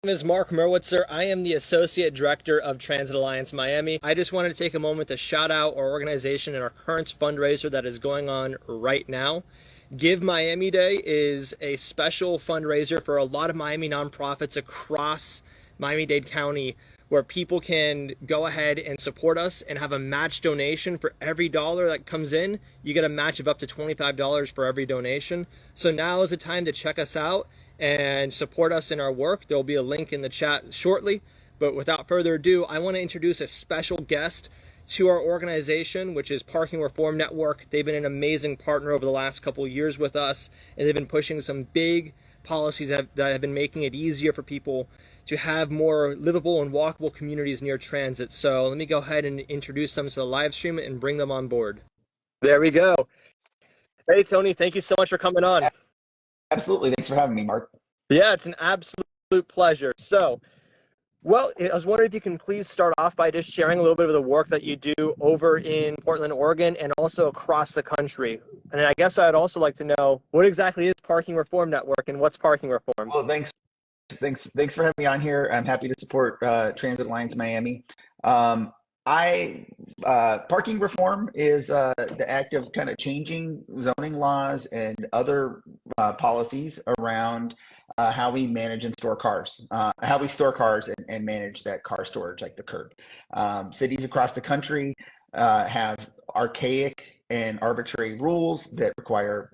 Name is Mark Merwitzer. I am the Associate Director of Transit Alliance Miami. I just wanted to take a moment to shout out our organization and our current fundraiser that is going on right now. Give Miami Day is a special fundraiser for a lot of Miami nonprofits across Miami-Dade County where people can go ahead and support us and have a match donation for every dollar that comes in. You get a match of up to $25 for every donation. So now is the time to check us out and support us in our work. There'll be a link in the chat shortly. But without further ado, I want to introduce a special guest to our organization, which is Parking Reform Network. They've been an amazing partner over the last couple of years with us, and they've been pushing some big policies that have been making it easier for people to have more livable and walkable communities near transit. So let me go ahead and introduce them to the live stream and bring them on board. There we go. Hey, Tony, thank you so much for coming on. Absolutely. Thanks for having me, Mark. Yeah, it's an absolute pleasure. So, well, I was wondering if you can please start off by just sharing a little bit of the work that you do over in Portland, Oregon, and also across the country. And I guess I'd also like to know what exactly is Parking Reform Network and what's parking reform? Well, thanks for having me on here. I'm happy to support Transit Alliance Miami. I Parking reform is the act of kind of changing zoning laws and other policies around how we manage and store cars, how we store cars and manage that car storage, like the curb. Cities across the country have archaic and arbitrary rules that require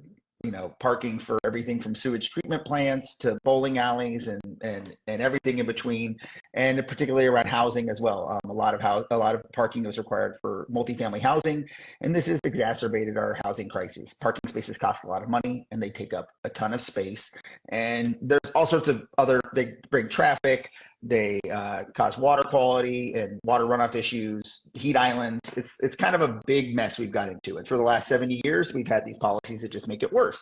parking for everything from sewage treatment plants to bowling alleys and everything in between, and particularly around housing as well. A lot of parking is required for multifamily housing, and this has exacerbated our housing crisis. Parking spaces cost a lot of money, and they take up a ton of space. And there's all sorts of they bring traffic. They cause water quality and water runoff issues, heat islands. It's kind of a big mess we've got into. And for the last 70 years, we've had these policies that just make it worse.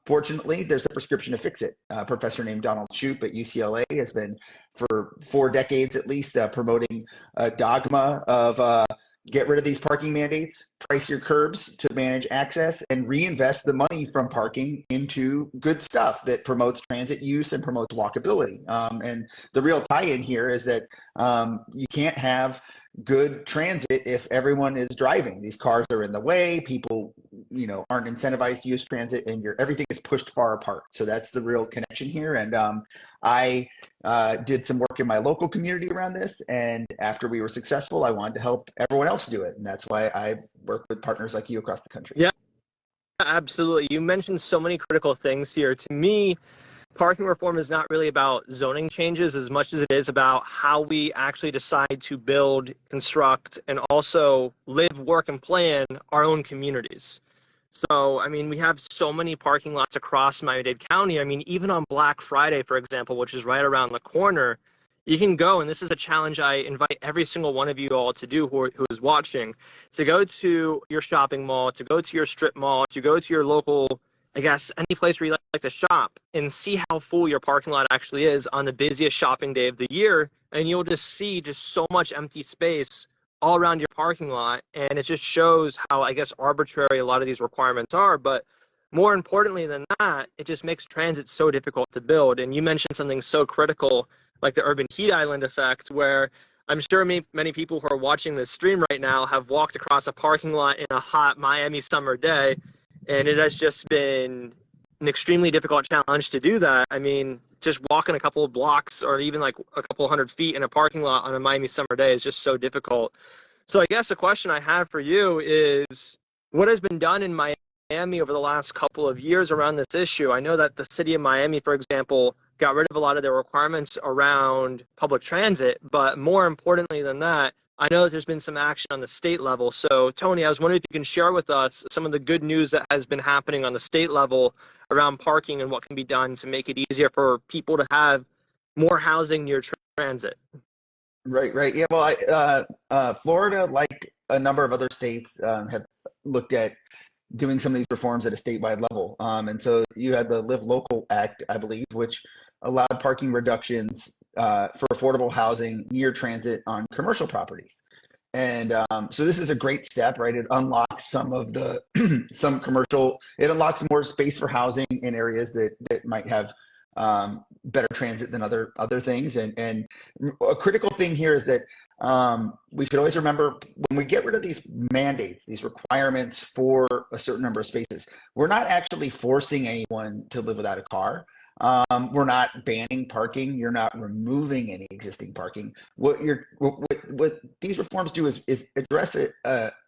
Fortunately, there's a prescription to fix it. A professor named Donald Shoup at UCLA has been, for 4 decades at least, promoting a dogma of get rid of these parking mandates, price your curbs to manage access, and reinvest the money from parking into good stuff that promotes transit use and promotes walkability. And the real tie-in here is that you can't have good transit if everyone is driving. These cars are in the way. People, aren't incentivized to use transit, and everything is pushed far apart. So that's the real connection here. And I did some work in my local community around this, and after we were successful, I wanted to help everyone else do it, and that's why I work with partners like you across the country. Yeah, absolutely. You mentioned so many critical things here. To me, parking reform is not really about zoning changes as much as it is about how we actually decide to build, construct, and also live, work, and plan our own communities. So, I mean, we have so many parking lots across Miami-Dade County. I mean, even on Black Friday, for example, which is right around the corner, you can go, and this is a challenge I invite every single one of you all to do who is watching, to go to your shopping mall, to go to your strip mall, to go to your local, I guess, any place where you like to shop, and see how full your parking lot actually is on the busiest shopping day of the year. And you'll just see just so much empty space all around your parking lot. And it just shows how, I guess, arbitrary a lot of these requirements are. But more importantly than that, it just makes transit so difficult to build. And you mentioned something so critical, like the urban heat island effect, where I'm sure many people who are watching this stream right now have walked across a parking lot in a hot Miami summer day, and it has just been an extremely difficult challenge to do that. I mean, just walking a couple of blocks or even like a couple hundred feet in a parking lot on a Miami summer day is just so difficult. So I guess the question I have for you is, what has been done in Miami over the last couple of years around this issue? I know that the city of Miami, for example, got rid of a lot of their requirements around public transit, but more importantly than that, I know that there's been some action on the state level. So, Tony, I was wondering if you can share with us some of the good news that has been happening on the state level around parking and what can be done to make it easier for people to have more housing near transit. Right. Yeah. Well, Florida, like a number of other states, have looked at doing some of these reforms at a statewide level. And so you had the Live Local Act, I believe, which allowed parking reductions for affordable housing near transit on commercial properties. And so this is a great step, right? It unlocks some of the it unlocks more space for housing in areas that might have better transit than other things. And a critical thing here is that we should always remember when we get rid of these mandates, these requirements for a certain number of spaces, we're not actually forcing anyone to live without a car. We're not banning parking. You're not removing any existing parking. What these reforms do is address it.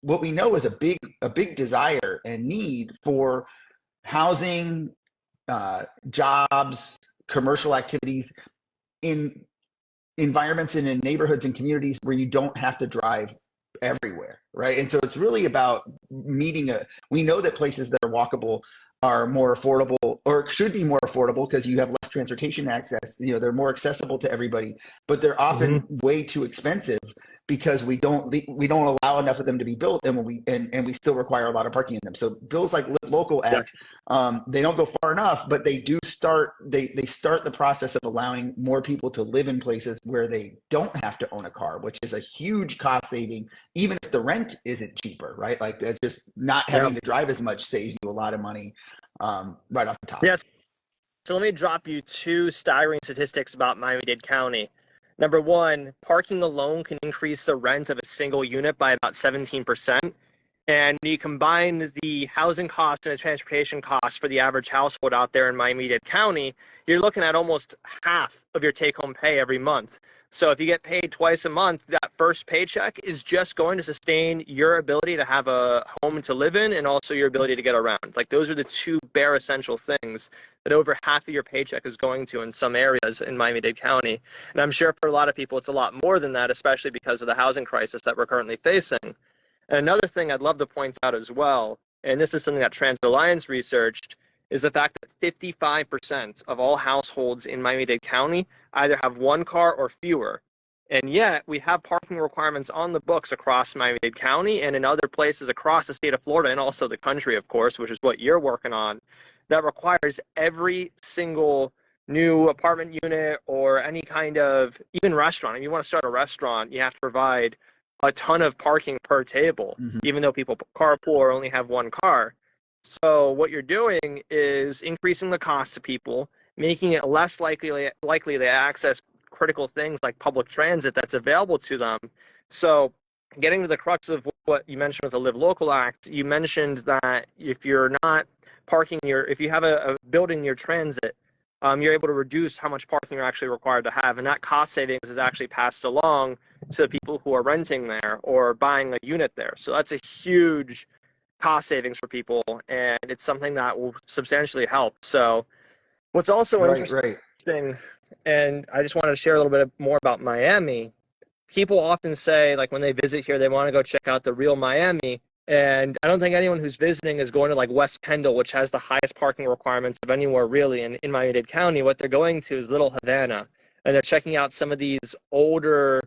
What we know is a big desire and need for housing, jobs, commercial activities in environments and in neighborhoods and communities where you don't have to drive everywhere, right? And so it's really about we know that places that are walkable are more affordable, or should be more affordable because you have less transportation access. They're more accessible to everybody, but they're often way too expensive because we don't allow enough of them to be built, and we still require a lot of parking in them. So bills like Live Local Act, they don't go far enough, but they do start the process of allowing more people to live in places where they don't have to own a car, which is a huge cost saving, even if the rent isn't cheaper, right? Like that's just not having to drive as much saves you a lot of money right off the top. Yes. So let me drop you two staggering statistics about Miami-Dade County. Number one, parking alone can increase the rent of a single unit by about 17%. And when you combine the housing costs and the transportation costs for the average household out there in Miami-Dade County, you're looking at almost half of your take-home pay every month. So if you get paid twice a month, that first paycheck is just going to sustain your ability to have a home to live in and also your ability to get around. Like those are the two bare essential things that over half of your paycheck is going to in some areas in Miami-Dade County. And I'm sure for a lot of people, it's a lot more than that, especially because of the housing crisis that we're currently facing. And another thing I'd love to point out as well, and this is something that Transit Alliance researched, is the fact that 55% of all households in Miami-Dade County either have one car or fewer. And yet we have parking requirements on the books across Miami-Dade County and in other places across the state of Florida and also the country, of course, which is what you're working on, that requires every single new apartment unit or any kind of even restaurant. If you want to start a restaurant, you have to provide a ton of parking per table, even though people carpool or only have one car. So what you're doing is increasing the cost to people, making it less likely to access critical things like public transit that's available to them. So getting to the crux of what you mentioned with the Live Local Act, you mentioned that if you're not parking if you have a building near transit, you're able to reduce how much parking you're actually required to have. And that cost savings is actually passed along to the people who are renting there or buying a unit there. So that's a huge cost savings for people, and it's something that will substantially help. So what's also interesting, and I just wanted to share a little bit more about Miami. People often say, like when they visit here, they want to go check out the real Miami. And I don't think anyone who's visiting is going to like West Kendall, which has the highest parking requirements of anywhere really in Miami-Dade County. What they're going to is Little Havana, and they're checking out some of these older,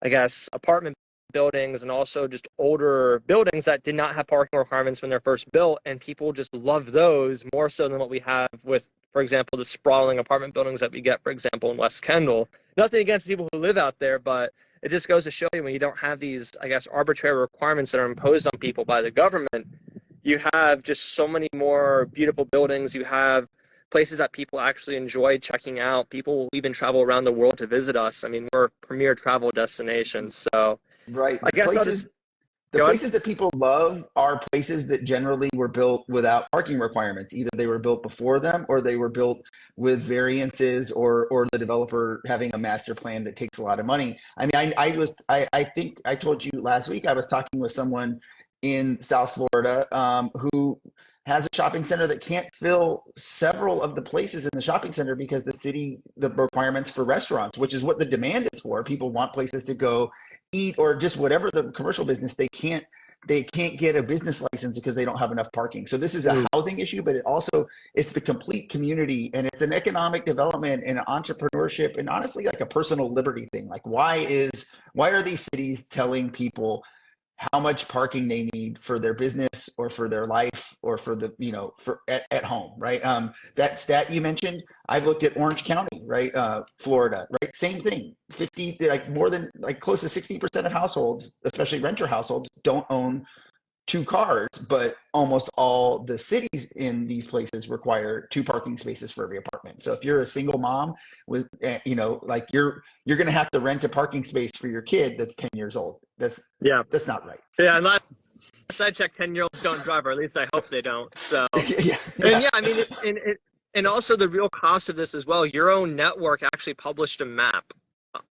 I guess, apartment buildings and also just older buildings that did not have parking requirements when they're first built, and people just love those more so than what we have with, for example, the sprawling apartment buildings that we get, for example, in West Kendall. Nothing against people who live out there, but it just goes to show you when you don't have these, I guess, arbitrary requirements that are imposed on people by the government, you have just so many more beautiful buildings. You have places that people actually enjoy checking out. People will even travel around the world to visit us. I mean, we're a premier travel destination. So right. I guess the places that people love are places that generally were built without parking requirements. Either they were built before them or they were built with variances or the developer having a master plan that takes a lot of money. I mean, I think I told you last week, I was talking with someone in South Florida who has a shopping center that can't fill several of the places in the shopping center because the requirements for restaurants, which is what the demand is for. People want places to go eat or just whatever the commercial business, they can't get a business license because they don't have enough parking. So this is a housing issue, but it's the complete community, and it's an economic development and an entrepreneurship and honestly like a personal liberty thing. Like why are these cities telling people how much parking they need for their business or for their life or for at home, right? That stat you mentioned, I've looked at Orange County, right? Florida, right? Same thing. More than close to 60% of households, especially renter households, don't own two cars, but almost all the cities in these places require two parking spaces for every apartment. So if you're a single mom with, like you're going to have to rent a parking space for your kid that's 10 years old. Yeah. That's not right. Yeah. And last I checked, 10-year-olds don't drive, or at least I hope they don't. So, Yeah, and yeah. I mean, and also the real cost of this as well. Your own network actually published a map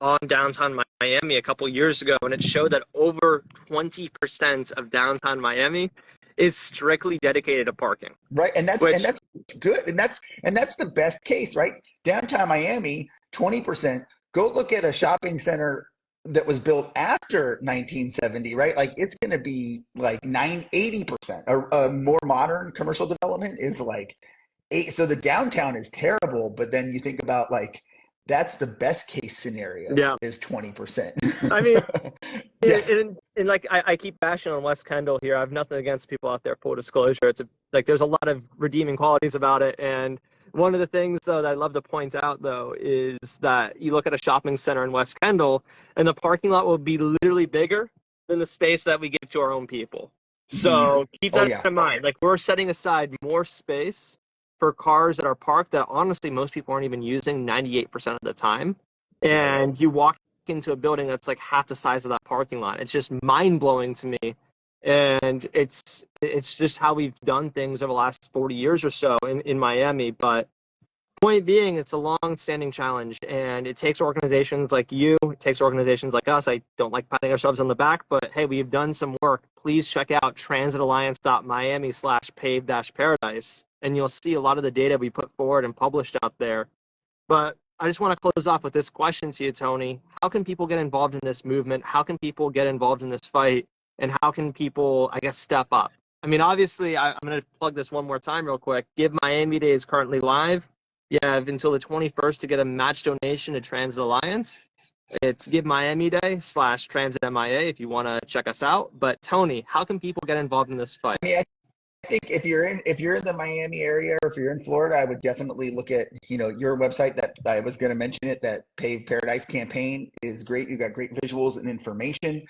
on downtown Miami a couple years ago, and it showed that over 20% of downtown Miami is strictly dedicated to parking. Right. And that's Which, good. And that's the best case, right? Downtown Miami, 20%. Go look at a shopping center that was built after 1970, right? Like it's going to be like 80%. A more modern commercial development is like 8. So the downtown is terrible, but then you think about like that's the best case scenario yeah, is 20%. I mean, Yeah. and like I keep bashing on West Kendall here. I have nothing against people out there. Full disclosure, like there's a lot of redeeming qualities about it. And one of the things though that I love to point out though is that you look at a shopping center in West Kendall, and the parking lot will be literally bigger than the space that we give to our own people. So keep Oh that yeah. in mind. Like we're setting aside more space for cars that are parked that honestly most people aren't even using 98% of the time. And you walk into a building that's like half the size of that parking lot. It's just mind blowing to me, and it's just how we've done things over the last 40 years or so in Miami. But point being, it's a long-standing challenge, and it takes organizations like you, it takes organizations like us. I don't like patting ourselves on the back, but hey, we've done some work. Please check out transitalliance.miami/pave-paradise, and you'll see a lot of the data we put forward and published out there. But I just want to close off with this question to you, Tony. How can people get involved in this movement? How can people get involved in this fight? And how can people, I guess, step up? I mean, obviously, I'm going to plug this one more time real quick. Give Miami-Dade is currently live. You have until the 21st to get a match donation to Transit Alliance. It's Give Miami Day /Transit MIA if you want to check us out. But Tony, how can people get involved in this fight? I mean, I think if you're in the Miami area or if you're in Florida, I would definitely look at your website. That I was going to mention it. That Pave Paradise campaign is great. You've got great visuals and information.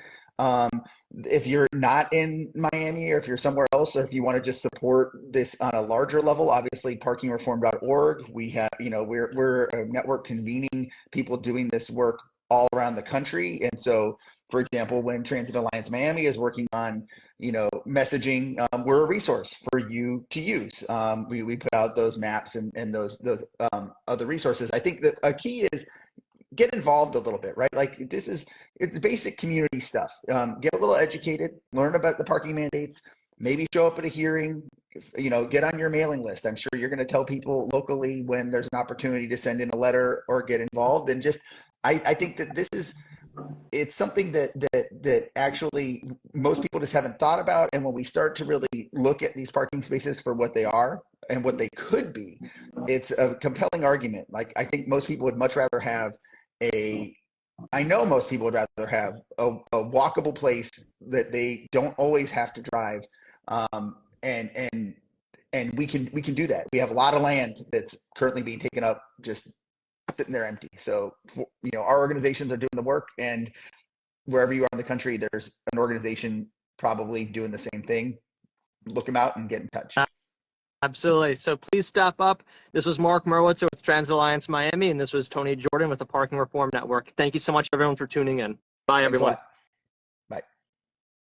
If you're not in Miami or if you're somewhere else, or if you want to just support this on a larger level, obviously parkingreform.org. We have we're a network convening people doing this work all around the country, and so. For example, when Transit Alliance Miami is working on, messaging, we're a resource for you to use. We put out those maps and those other resources. I think that a key is get involved a little bit, right? Like it's basic community stuff. Get a little educated, learn about the parking mandates, maybe show up at a hearing, get on your mailing list. I'm sure you're going to tell people locally when there's an opportunity to send in a letter or get involved. And just, I think that it's something that actually most people just haven't thought about. And when we start to really look at these parking spaces for what they are and what they could be, it's a compelling argument. Like I think most people would much rather have I know most people would rather have a walkable place that they don't always have to drive. And we can do that. We have a lot of land that's currently being taken up, just sitting there empty. So, our organizations are doing the work, and wherever you are in the country, there's an organization probably doing the same thing. Look them out and get in touch. Absolutely. So please step up. This was Mark Merwitzer with Transit Alliance Miami, and this was Tony Jordan with the Parking Reform Network. Thank you so much, everyone, for tuning in. Bye, Thanks everyone.